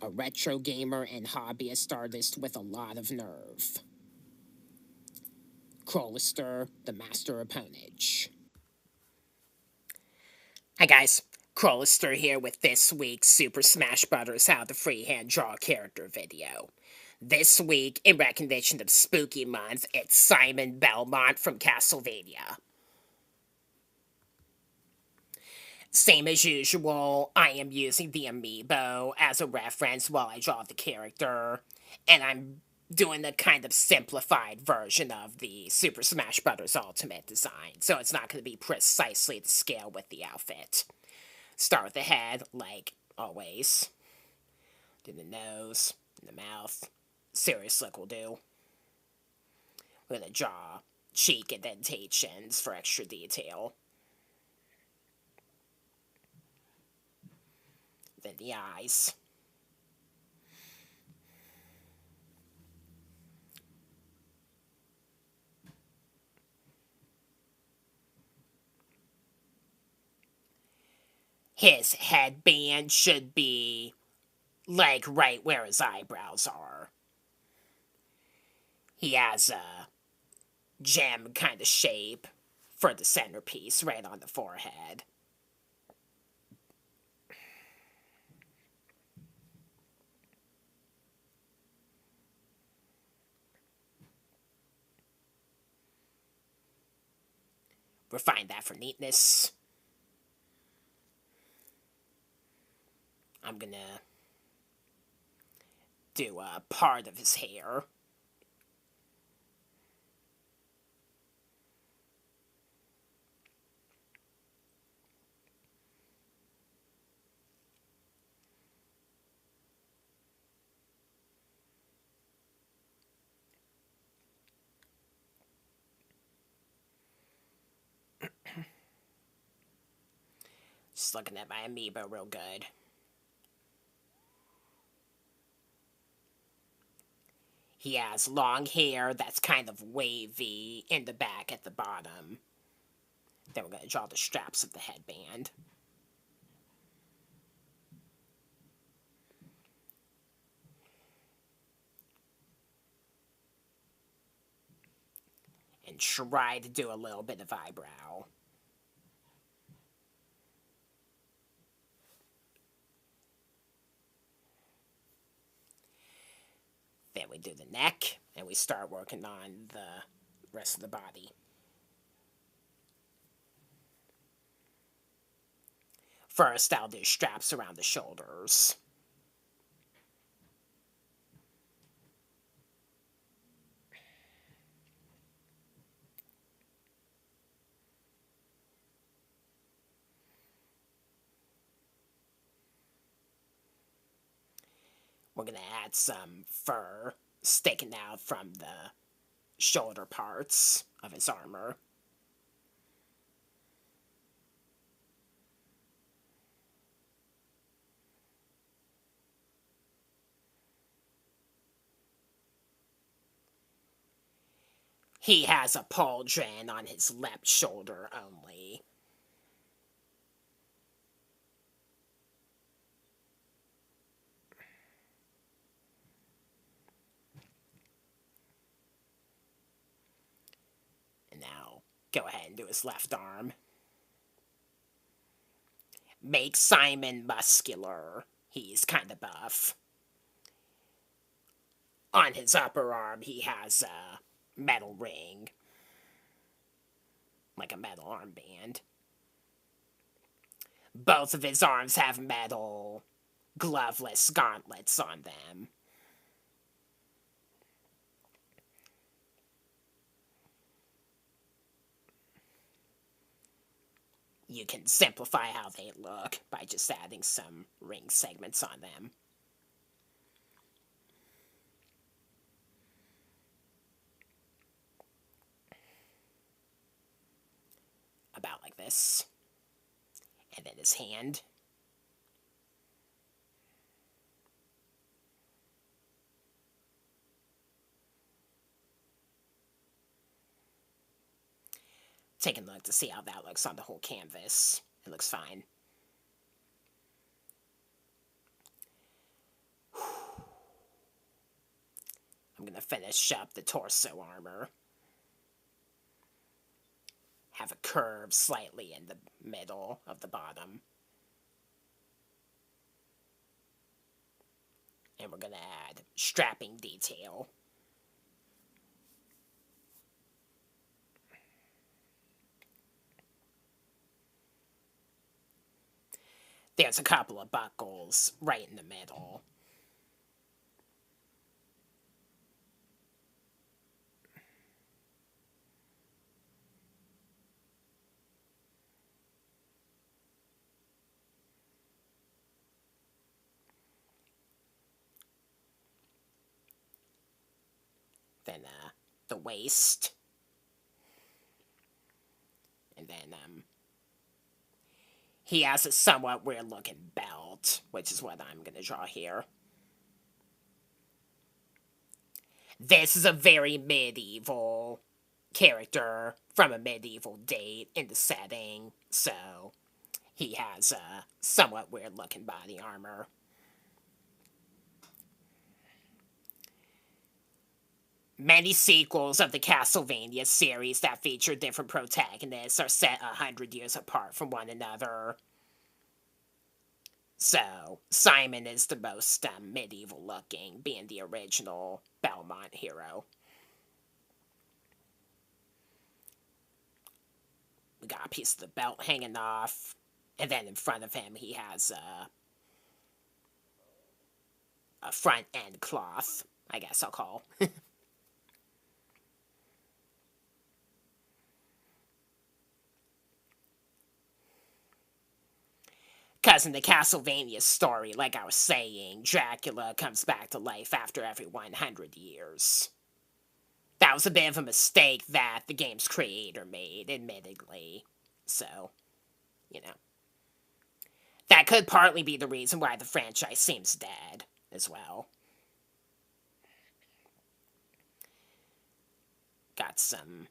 a retro gamer and hobbyist artist with a lot of nerve. Crolister, the master opponent. Hi guys, Crolister here with this week's Super Smash Bros. How to Freehand Draw Character video. This week, in recognition of Spooky Month, it's Simon Belmont from Castlevania. Same as usual, I am using the amiibo as a reference while I draw the character, and I'm doing a kind of simplified version of the Super Smash Bros. Ultimate design, so it's not going to be precisely to scale with the outfit. Start with the head, like always. Do the nose, the mouth. Serious look will do. We're going to draw cheek indentations for extra detail. Then the eyes. His headband should be, like, right where his eyebrows are. He has a gem kind of shape for the centerpiece right on the forehead. Refine that for neatness. I'm gonna do a part of his hair. Just looking at my amiibo real good. He has long hair that's kind of wavy in the back at the bottom. Then we're going to draw the straps of the headband. And try to do a little bit of eyebrow. Then we do the neck, and we start working on the rest of the body. First, I'll do straps around the shoulders. We're going to add some fur sticking out from the shoulder parts of his armor. He has a pauldron on his left shoulder only. Now, go ahead and do his left arm. Make Simon muscular. He's kind of buff. On his upper arm, he has a metal ring. Like a metal armband. Both of his arms have metal, gloveless gauntlets on them. You can simplify how they look by just adding some ring segments on them. About like this. And then his hand. Taking a look to see how that looks on the whole canvas. It looks fine. going to finish up the torso armor. Have a curve slightly in the middle of the bottom. And we're going to add strapping detail. There's a couple of buckles right in the middle. Then the waist. And then he has a somewhat weird looking belt, which is what I'm going to draw here. This is a very medieval character from a medieval date in the setting, so he has a somewhat weird looking body armor. Many sequels of the Castlevania series that feature different protagonists are set 100 years apart from one another. So, Simon is the most medieval looking, being the original Belmont hero. We got a piece of the belt hanging off, and then in front of him he has a front end cloth, I guess I'll call. Because in the Castlevania story, like I was saying, Dracula comes back to life after every 100 years. That was a bit of a mistake that the game's creator made, admittedly. So, you know. That could partly be the reason why the franchise seems dead, as well. Got some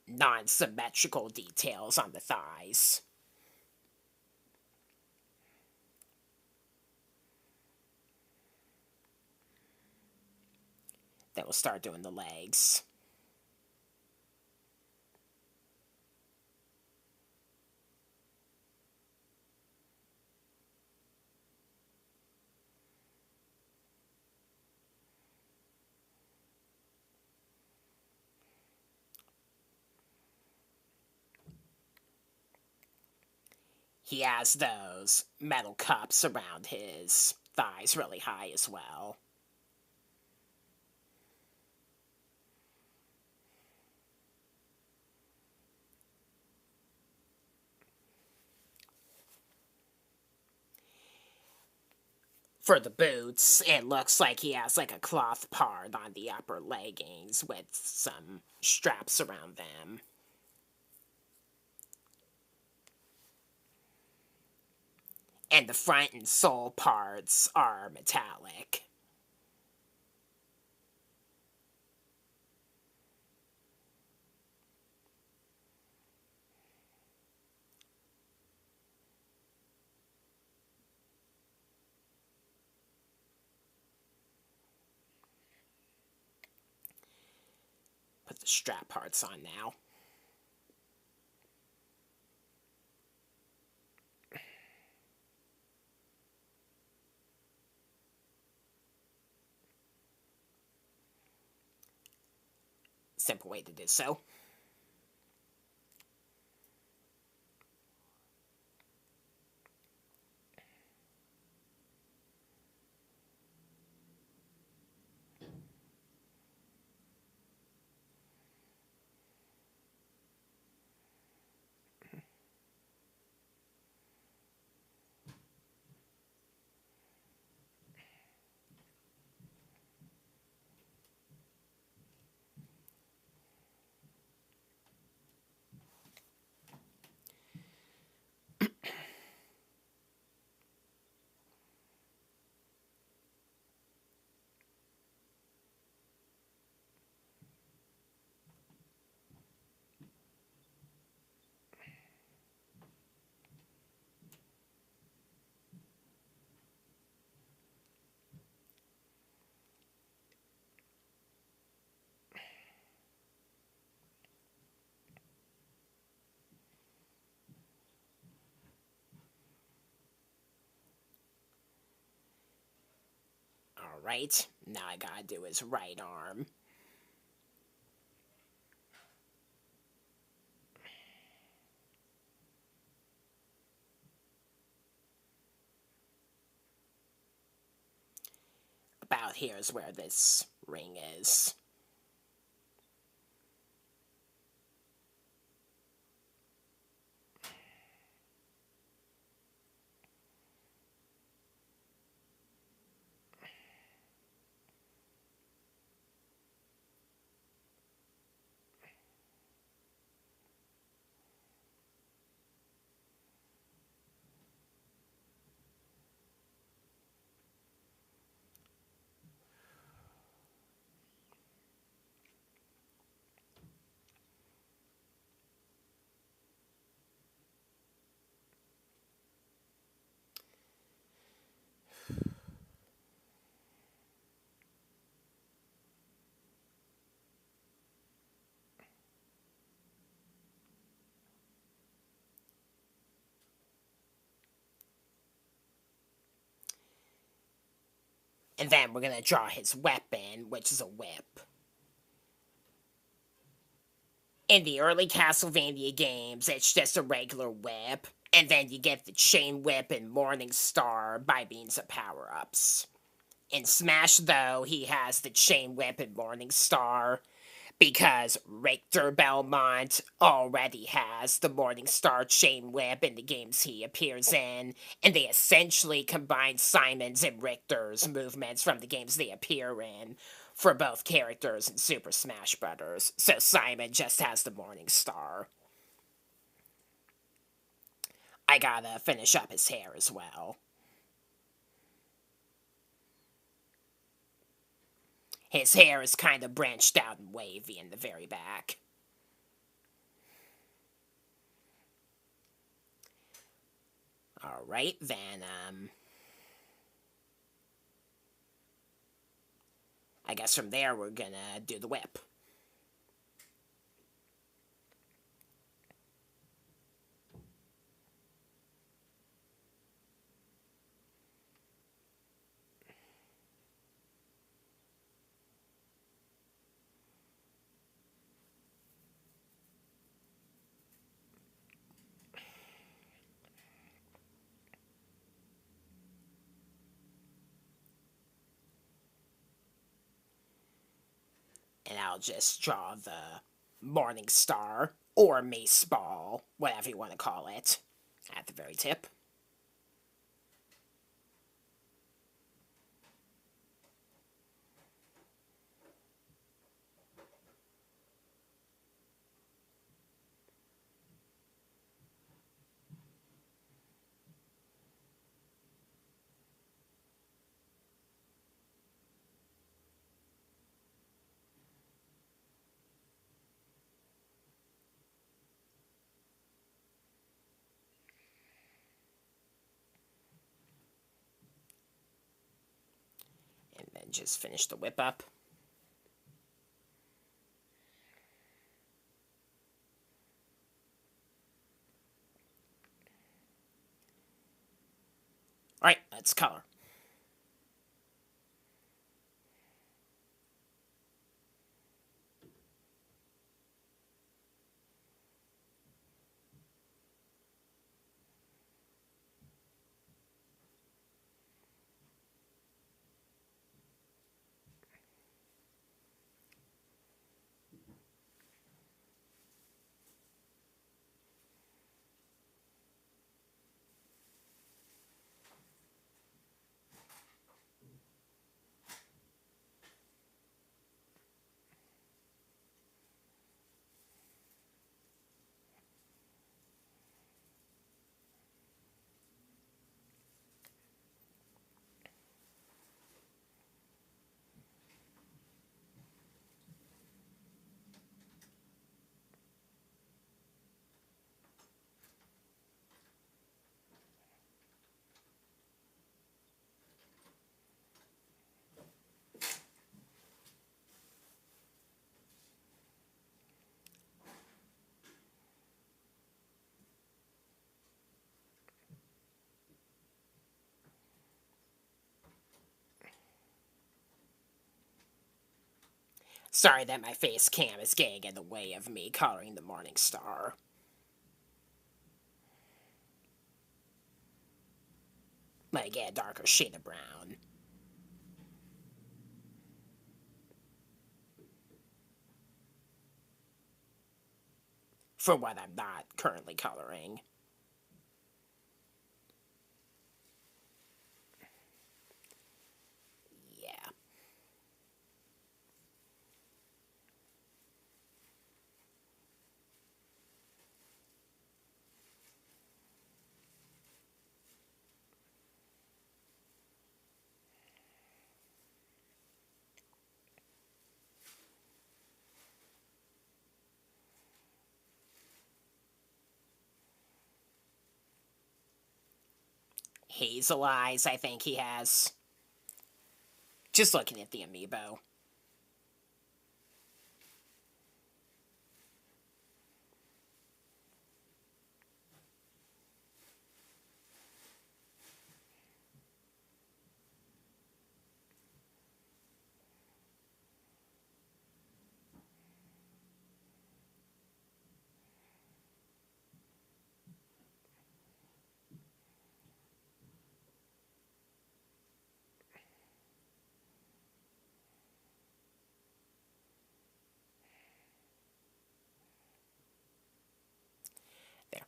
non-symmetrical details on the thighs. Then we'll start doing the legs. He has those metal cups around his thighs really high as well. For the boots, it looks like he has like a cloth part on the upper leggings with some straps around them. And the front and sole parts are metallic. Put the strap parts on now. Simple way to do so. Alright, now I gotta do his right arm. About here's where this ring is. And then we're gonna draw his weapon, which is a whip. In the early Castlevania games, it's just a regular whip, and then you get the chain whip and Morning Star by means of power-ups. In Smash, though, he has the chain whip and Morning Star, because Richter Belmont already has the Morning Star chain whip in the games he appears in, and they essentially combine Simon's and Richter's movements from the games they appear in for both characters in Super Smash Bros. So Simon just has the Morning Star. I gotta finish up his hair as well. His hair is kind of branched out and wavy in the very back. Alright, then, I guess from there we're gonna do the whip. And I'll just draw the Morning Star, or Mace Ball, whatever you want to call it, at the very tip. And then just finish the whip up. Alright, let's color. Sorry that my face cam is getting in the way of me coloring the Morning Star. Let me get a darker shade of brown. For what I'm not currently coloring. Yeah. Hazel eyes, I think he has. Just looking at the amiibo. There.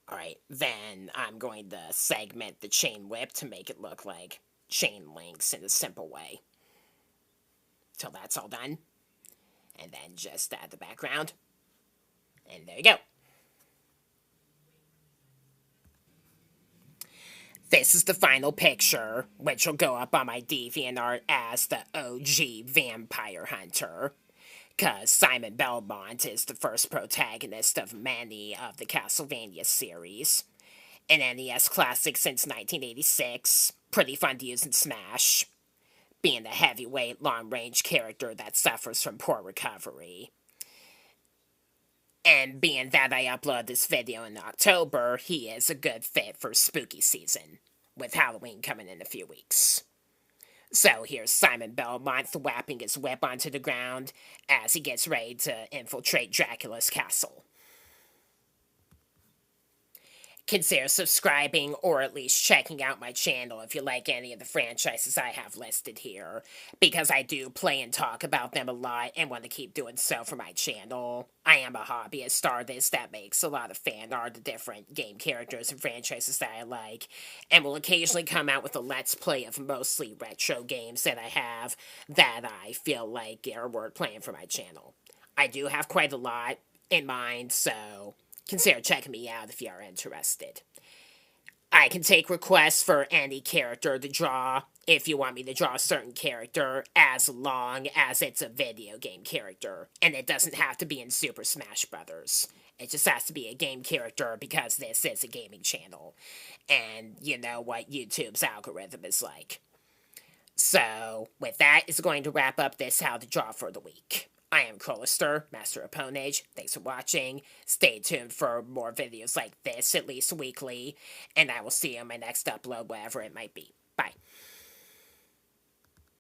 Alright, then I'm going to segment the chain whip to make it look like chain links in a simple way. Till that's all done. And then just add the background. And there you go. This is the final picture, which will go up on my DeviantArt as the OG Vampire Hunter. Because Simon Belmont is the first protagonist of many of the Castlevania series. An NES classic since 1986, pretty fun to use in Smash. Being the heavyweight, long-range character that suffers from poor recovery. And being that I upload this video in October, he is a good fit for spooky season, with Halloween coming in a few weeks. So here's Simon Belmont thwapping his whip onto the ground as he gets ready to infiltrate Dracula's castle. Consider subscribing or at least checking out my channel if you like any of the franchises I have listed here, because I do play and talk about them a lot and want to keep doing so for my channel. I am a hobbyist artist that makes a lot of fan art of different game characters and franchises that I like, and will occasionally come out with a let's play of mostly retro games that I have that I feel like are worth playing for my channel. I do have quite a lot in mind, so consider checking me out if you are interested. I can take requests for any character to draw if you want me to draw a certain character, as long as it's a video game character. And it doesn't have to be in Super Smash Brothers. It just has to be a game character because this is a gaming channel. And you know what YouTube's algorithm is like. So, with that, is going to wrap up this How to Draw for the week. I am Crolister, Master of Ponage. Thanks for watching. Stay tuned for more videos like this, at least weekly. And I will see you on my next upload, whatever it might be. Bye.